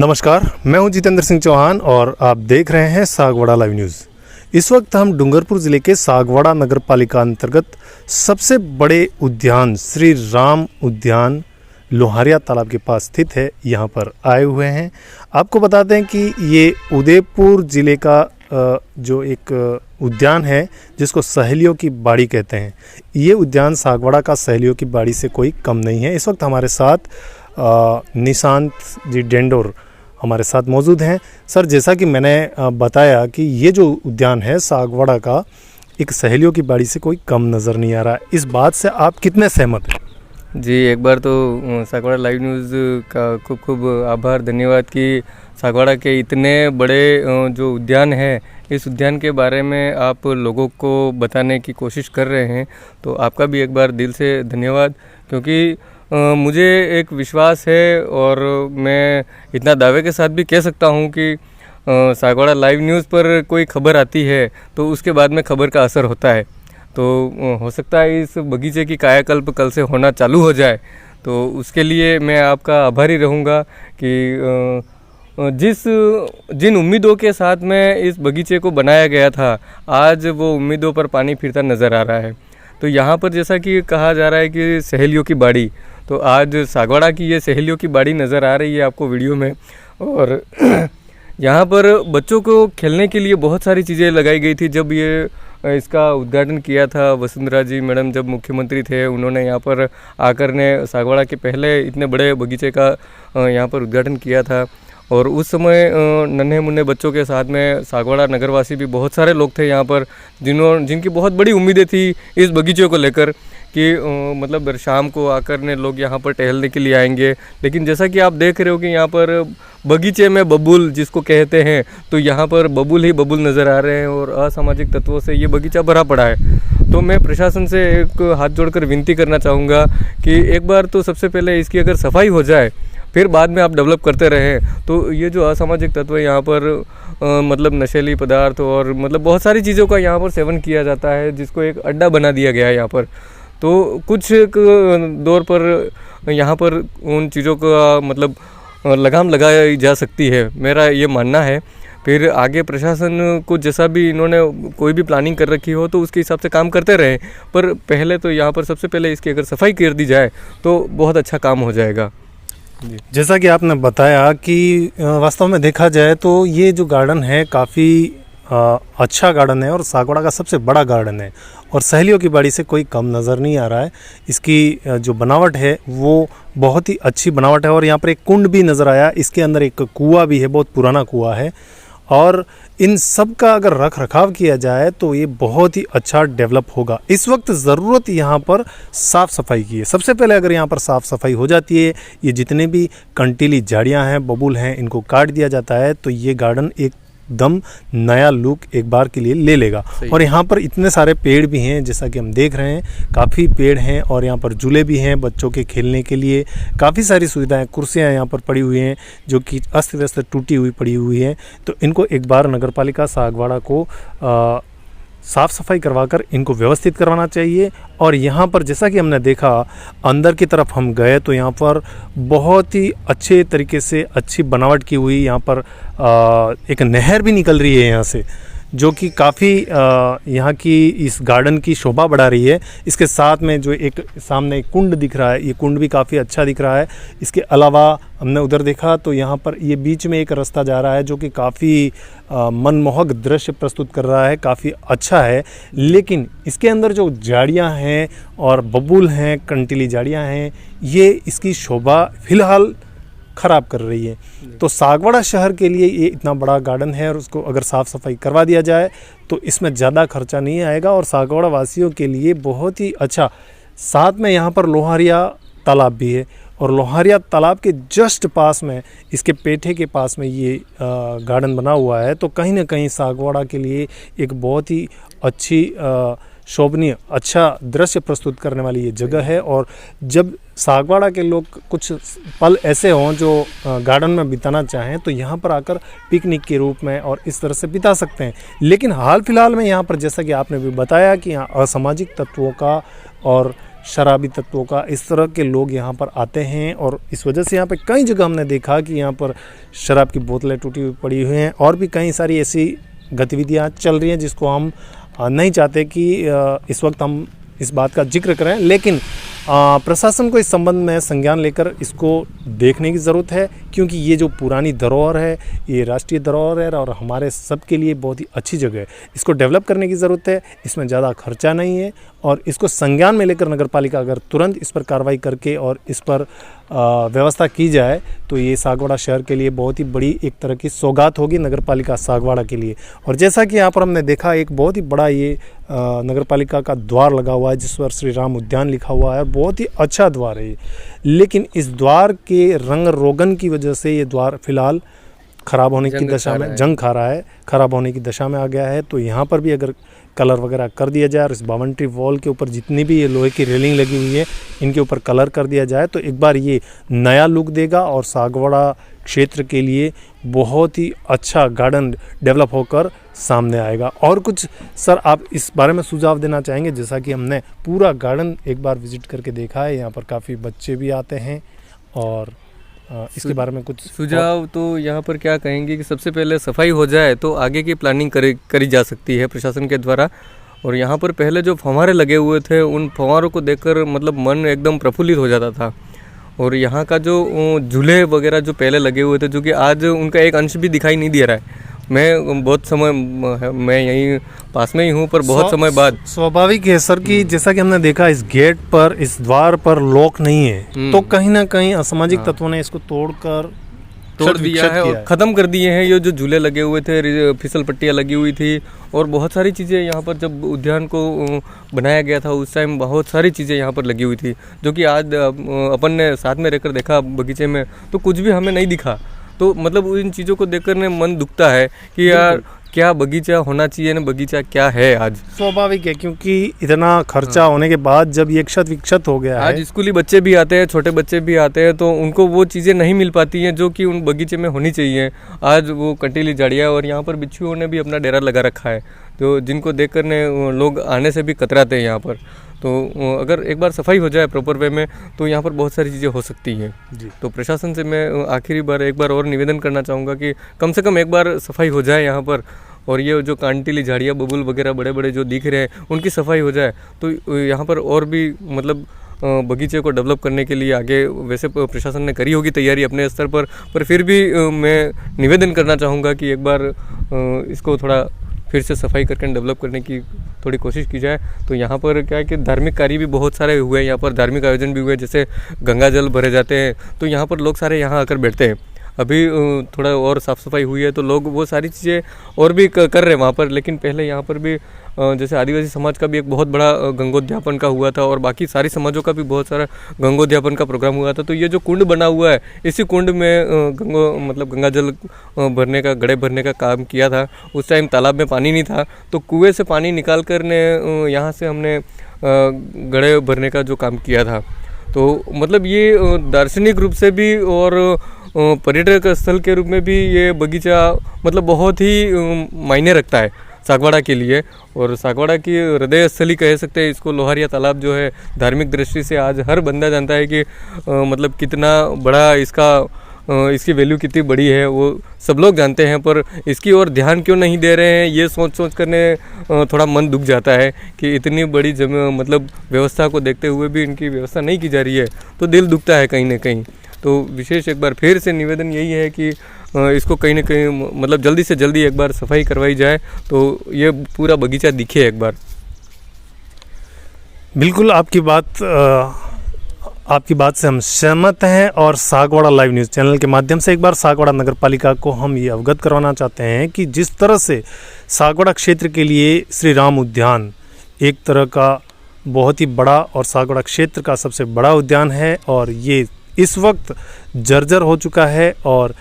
नमस्कार, मैं हूं जितेंद्र सिंह चौहान और आप देख रहे हैं सागवाड़ा लाइव न्यूज़। इस वक्त हम डूंगरपुर ज़िले के सागवाड़ा नगर पालिका अंतर्गत सबसे बड़े उद्यान श्री राम उद्यान लोहारिया तालाब के पास स्थित है, यहां पर आए हुए हैं। आपको बताते हैं कि ये उदयपुर ज़िले का जो एक उद्यान है जिसको सहेलियों की बाड़ी कहते हैं। ये उद्यान सागवाड़ा का सहेलियों की बाड़ी से कोई कम नहीं है। इस वक्त हमारे साथ निशांत जी डेंडोर हमारे साथ मौजूद हैं। सर, जैसा कि मैंने बताया कि ये जो उद्यान है सागवाड़ा का एक सहेलियों की बाड़ी से कोई कम नज़र नहीं आ रहा है, इस बात से आप कितने सहमत हैं? जी, एक बार तो सागवाड़ा लाइव न्यूज़ का खूब खूब आभार, धन्यवाद कि सागवाड़ा के इतने बड़े जो उद्यान है, इस उद्यान के बारे में आप लोगों को बताने की कोशिश कर रहे हैं। तो आपका भी एक बार दिल से धन्यवाद, क्योंकि मुझे एक विश्वास है और मैं इतना दावे के साथ भी कह सकता हूँ कि सागवाड़ा लाइव न्यूज़ पर कोई खबर आती है तो उसके बाद में खबर का असर होता है। तो हो सकता है इस बगीचे की कायाकल्प कल से होना चालू हो जाए। तो उसके लिए मैं आपका आभारी रहूँगा कि जिन उम्मीदों के साथ में इस बगीचे को बनाया गया था, आज वो उम्मीदों पर पानी फिरता नज़र आ रहा है। तो यहाँ पर जैसा कि कहा जा रहा है कि सहेलियों की बाड़ी, तो आज सागवाड़ा की ये सहेलियों की बाड़ी नज़र आ रही है आपको वीडियो में। और यहाँ पर बच्चों को खेलने के लिए बहुत सारी चीज़ें लगाई गई थी। जब ये इसका उद्घाटन किया था वसुंधरा जी मैडम जब मुख्यमंत्री थे, उन्होंने यहाँ पर आकर ने सागवाड़ा के पहले इतने बड़े बगीचे का यहाँ पर उद्घाटन किया था। और उस समय नन्हे मुन्ने बच्चों के साथ में सागवाड़ा नगरवासी भी बहुत सारे लोग थे यहाँ पर, जिनकी बहुत बड़ी उम्मीदें थी इस बगीचे को लेकर कि मतलब शाम को आकर ने लोग यहाँ पर टहलने के लिए आएंगे। लेकिन जैसा कि आप देख रहे हो कि यहाँ पर बगीचे में बबूल जिसको कहते हैं, तो यहाँ पर बबूल ही बबूल नज़र आ रहे हैं और असामाजिक तत्वों से ये बगीचा भरा पड़ा है। तो मैं प्रशासन से एक हाथ जोड़कर विनती करना चाहूँगा कि एक बार तो सबसे पहले इसकी अगर सफाई हो जाए, फिर बाद में आप डेवलप करते रहें, तो ये जो असामाजिक तत्व यहाँ पर मतलब नशीली पदार्थ और मतलब बहुत सारी चीज़ों का यहाँ पर सेवन किया जाता है, जिसको एक अड्डा बना दिया गया है यहाँ पर। तो कुछ एक दौर पर यहाँ पर उन चीज़ों का मतलब लगाम लगाई जा सकती है, मेरा ये मानना है। फिर आगे प्रशासन को जैसा भी इन्होंने कोई भी प्लानिंग कर रखी हो तो उसके हिसाब से काम करते रहें, पर पहले तो यहाँ पर सबसे पहले इसकी अगर सफाई कर दी जाए तो बहुत अच्छा काम हो जाएगा। जैसा कि आपने बताया कि वास्तव में देखा जाए तो ये जो गार्डन है काफ़ी अच्छा गार्डन है और सागवाड़ा का सबसे बड़ा गार्डन है और सहेलियों की बाड़ी से कोई कम नज़र नहीं आ रहा है। इसकी जो बनावट है वो बहुत ही अच्छी बनावट है और यहाँ पर एक कुंड भी नज़र आया, इसके अंदर एक कुआं भी है, बहुत पुराना कुआं है। और इन सब का अगर रख रखाव किया जाए तो ये बहुत ही अच्छा डेवलप होगा। इस वक्त ज़रूरत यहाँ पर साफ़ सफाई की है। सबसे पहले अगर यहाँ पर साफ़ सफाई हो जाती है, ये जितने भी कंटीली झाड़ियाँ हैं, बबूल हैं, इनको काट दिया जाता है तो ये गार्डन एकदम नया लुक एक बार के लिए ले लेगा। और यहाँ पर इतने सारे पेड़ भी हैं, जैसा कि हम देख रहे हैं, काफ़ी पेड़ हैं और यहाँ पर झूले भी हैं बच्चों के खेलने के लिए। काफ़ी सारी सुविधाएं, कुर्सियाँ यहाँ पर पड़ी हुई हैं जो कि अस्त व्यस्त टूटी हुई पड़ी हुई हैं। तो इनको एक बार नगरपालिका सागवाड़ा को साफ़ सफाई करवाकर इनको व्यवस्थित करवाना चाहिए। और यहाँ पर जैसा कि हमने देखा, अंदर की तरफ हम गए तो यहाँ पर बहुत ही अच्छे तरीके से अच्छी बनावट की हुई यहाँ पर एक नहर भी निकल रही है यहाँ से, जो कि काफ़ी यहाँ की इस गार्डन की शोभा बढ़ा रही है। इसके साथ में जो एक सामने एक कुंड दिख रहा है, ये कुंड भी काफ़ी अच्छा दिख रहा है। इसके अलावा हमने उधर देखा तो यहाँ पर ये बीच में एक रास्ता जा रहा है जो कि काफ़ी मनमोहक दृश्य प्रस्तुत कर रहा है, काफ़ी अच्छा है। लेकिन इसके अंदर जो झाड़ियाँ हैं और बबूल हैं, कंटीली झाड़ियाँ हैं, ये इसकी शोभा फ़िलहाल ख़राब कर रही है। तो सागवाड़ा शहर के लिए ये इतना बड़ा गार्डन है और उसको अगर साफ़ सफाई करवा दिया जाए तो इसमें ज़्यादा खर्चा नहीं आएगा और सागवाड़ा वासियों के लिए बहुत ही अच्छा। साथ में यहाँ पर लोहारिया तालाब भी है और लोहारिया तालाब के जस्ट पास में, इसके पेठे के पास में ये गार्डन बना हुआ है। तो कहीं ना कहीं सागवाड़ा के लिए एक बहुत ही अच्छी शोभनीय अच्छा दृश्य प्रस्तुत करने वाली ये जगह है। और जब सागवाड़ा के लोग कुछ पल ऐसे हों जो गार्डन में बिताना चाहें तो यहाँ पर आकर पिकनिक के रूप में और इस तरह से बिता सकते हैं। लेकिन हाल फिलहाल में यहाँ पर जैसा कि आपने भी बताया कि यहाँ असामाजिक तत्वों का और शराबी तत्वों का, इस तरह के लोग यहाँ पर आते हैं और इस वजह से यहाँ पे कई जगह हमने देखा कि यहाँ पर शराब की बोतलें टूटी हुई पड़ी हुई हैं और भी कई सारी ऐसी गतिविधियाँ चल रही हैं जिसको हम नहीं चाहते कि इस वक्त हम इस बात का जिक्र करें, लेकिन प्रशासन को इस संबंध में संज्ञान लेकर इसको देखने की ज़रूरत है, क्योंकि ये जो पुरानी धरोहर है ये राष्ट्रीय धरोहर है और हमारे सबके लिए बहुत ही अच्छी जगह है। इसको डेवलप करने की ज़रूरत है, इसमें ज़्यादा खर्चा नहीं है और इसको संज्ञान में लेकर नगरपालिका अगर तुरंत इस पर कार्रवाई करके और इस पर व्यवस्था की जाए तो ये सागवाड़ा शहर के लिए बहुत ही बड़ी एक तरह की सौगात होगी नगरपालिका सागवाड़ा के लिए। और जैसा कि यहाँ पर हमने देखा एक बहुत ही बड़ा ये नगरपालिका का द्वार लगा हुआ है जिस पर श्री राम उद्यान लिखा हुआ है, बहुत ही अच्छा द्वार है ये। लेकिन इस द्वार के रंग रोगन की वजह से ये द्वार फिलहाल ख़राब होने की दशा में जंग खा रहा है, ख़राब होने की दशा में आ गया है। तो यहाँ पर भी अगर कलर वगैरह कर दिया जाए और इस बाउंड्री वॉल के ऊपर जितनी भी ये लोहे की रेलिंग लगी हुई है इनके ऊपर कलर कर दिया जाए तो एक बार ये नया लुक देगा और सागवाड़ा क्षेत्र के लिए बहुत ही अच्छा गार्डन डेवलप होकर सामने आएगा। और कुछ सर आप इस बारे में सुझाव देना चाहेंगे? जैसा कि हमने पूरा गार्डन एक बार विजिट करके देखा है, यहाँ पर काफ़ी बच्चे भी आते हैं और इसके बारे में कुछ सुझाव तो यहाँ पर क्या कहेंगे कि सबसे पहले सफाई हो जाए तो आगे की प्लानिंग करी जा सकती है प्रशासन के द्वारा। और यहाँ पर पहले जो फव्वारे लगे हुए थे उन फव्वारों को देखकर मतलब मन एकदम प्रफुल्लित हो जाता था। और यहाँ का जो झूले वगैरह जो पहले लगे हुए थे जो कि आज उनका एक अंश भी दिखाई नहीं दे रहा है। मैं बहुत समय मैं यहीं पास में ही हूँ पर बहुत समय बाद स्वाभाविक है सर कि जैसा कि हमने देखा इस गेट पर इस द्वार पर लॉक नहीं है तो कहीं ना कहीं असामाजिक तत्वों ने इसको तोड़ दिया है और ख़त्म कर दिए हैं। ये जो झूले लगे हुए थे, फिसल पट्टियाँ लगी हुई थी और बहुत सारी चीज़ें यहाँ पर जब उद्यान को बनाया गया था उस टाइम बहुत सारी चीज़ें यहाँ पर लगी हुई थी जो कि आज अपन ने साथ में रहकर देखा बगीचे में तो कुछ भी हमें नहीं दिखा। तो मतलब इन चीज़ों को देखकर ने मन दुखता है कि यार क्या बगीचा होना चाहिए ना, बगीचा क्या है आज। स्वाभाविक है क्योंकि इतना खर्चा होने के बाद जब ये क्षत विक्षत हो गया है, आज स्कूली बच्चे भी आते हैं, छोटे बच्चे भी आते हैं तो उनको वो चीज़ें नहीं मिल पाती हैं जो कि उन बगीचे में होनी चाहिए। आज वो कंटीली झाड़ियाँ और यहाँ पर बिच्छुओं ने भी अपना डेरा लगा रखा है तो जिनको देख कर ने लोग आने से भी कतराते हैं यहाँ पर। तो अगर एक बार सफाई हो जाए प्रॉपर वे में तो यहाँ पर बहुत सारी चीज़ें हो सकती हैं। तो प्रशासन से मैं आखिरी बार एक बार और निवेदन करना चाहूँगा कि कम से कम एक बार सफाई हो जाए यहाँ पर और ये जो कांटीली झाड़ियाँ बबूल वगैरह बड़े बड़े जो दिख रहे हैं उनकी सफाई हो जाए तो यहाँ पर और भी मतलब बगीचे को डेवलप करने के लिए आगे वैसे प्रशासन ने करी होगी तैयारी अपने स्तर पर फिर भी मैं निवेदन करना चाहूँगा कि एक बार इसको थोड़ा फिर से सफाई करके डेवलप करने की थोड़ी कोशिश की जाए। तो यहाँ पर क्या है कि धार्मिक कार्य भी बहुत सारे हुए हैं, यहाँ पर धार्मिक आयोजन भी हुए, जैसे गंगा जल भरे जाते हैं तो यहाँ पर लोग सारे यहाँ आकर बैठते हैं। अभी थोड़ा और साफ़ सफाई हुई है तो लोग वो सारी चीज़ें और भी कर रहे हैं वहाँ पर। लेकिन पहले यहाँ पर भी जैसे आदिवासी समाज का भी एक बहुत बड़ा गंगोद्यापन का हुआ था और बाकी सारी समाजों का भी बहुत सारा गंगोद्यापन का प्रोग्राम हुआ था। तो ये जो कुंड बना हुआ है इसी कुंड में गंगा जल भरने का गड्ढे भरने का काम किया था। उस टाइम तालाब में पानी नहीं था तो कुएँ से पानी निकाल कर ने यहाँ से हमने गड्ढे भरने का जो काम किया था। तो मतलब ये दार्शनिक रूप से भी और पर्यटक स्थल के रूप में भी ये बगीचा मतलब बहुत ही मायने रखता है सागवाड़ा के लिए। और सागवाड़ा की हृदय स्थली कह सकते हैं इसको। लोहारिया तालाब जो है धार्मिक दृष्टि से आज हर बंदा जानता है कि मतलब कितना बड़ा इसकी वैल्यू कितनी बड़ी है वो सब लोग जानते हैं, पर इसकी ओर ध्यान क्यों नहीं दे रहे हैं ये सोच करने थोड़ा मन दुख जाता है कि इतनी बड़ी मतलब व्यवस्था को देखते हुए भी इनकी व्यवस्था नहीं की जा रही है तो दिल दुखता है कहीं ना कहीं। तो विशेष एक बार फिर से निवेदन यही है कि इसको कहीं ना कहीं मतलब जल्दी से जल्दी एक बार सफाई करवाई जाए तो ये पूरा बगीचा दिखे एक बार। बिल्कुल आपकी बात से हम सहमत हैं और सागवाड़ा लाइव न्यूज़ चैनल के माध्यम से एक बार सागवाड़ा नगर पालिका को हम ये अवगत करवाना चाहते हैं कि जिस तरह से सागवाड़ा क्षेत्र के लिए श्री राम उद्यान एक तरह का बहुत ही बड़ा और सागवाड़ा क्षेत्र का सबसे बड़ा उद्यान है और ये इस वक्त जर्जर हो चुका है और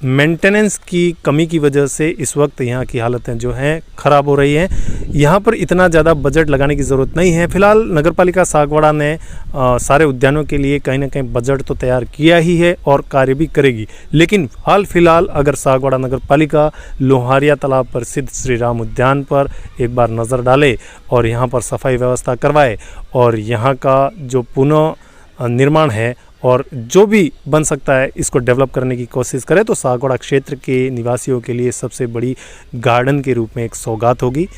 मेंटेनेंस की कमी की वजह से इस वक्त यहाँ की हालतें जो हैं ख़राब हो रही हैं। यहाँ पर इतना ज़्यादा बजट लगाने की ज़रूरत नहीं है। फिलहाल नगर पालिका सागवाड़ा ने सारे उद्यानों के लिए कहीं ना कहीं बजट तो तैयार किया ही है और कार्य भी करेगी। लेकिन हाल फिलहाल अगर सागवाड़ा नगर पालिका लोहारिया तालाब पर सिद्ध श्री राम उद्यान पर एक बार नज़र डाले और यहाँ पर सफाई व्यवस्था करवाए और यहाँ का जो पुनः निर्माण है और जो भी बन सकता है इसको डेवलप करने की कोशिश करें तो सागवाड़ा क्षेत्र के निवासियों के लिए सबसे बड़ी गार्डन के रूप में एक सौगात होगी।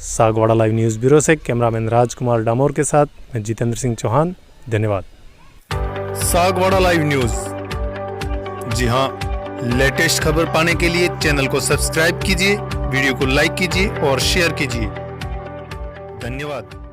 सागवाड़ा लाइव न्यूज़ ब्यूरो से कैमरामैन राजकुमार डामोर के साथ मैं जितेंद्र सिंह चौहान, धन्यवाद। सागवाड़ा लाइव न्यूज़, जी हाँ, लेटेस्ट खबर पाने के लिए चैनल को सब्सक्राइब कीजिए, वीडियो को लाइक कीजिए और शेयर कीजिए। धन्यवाद।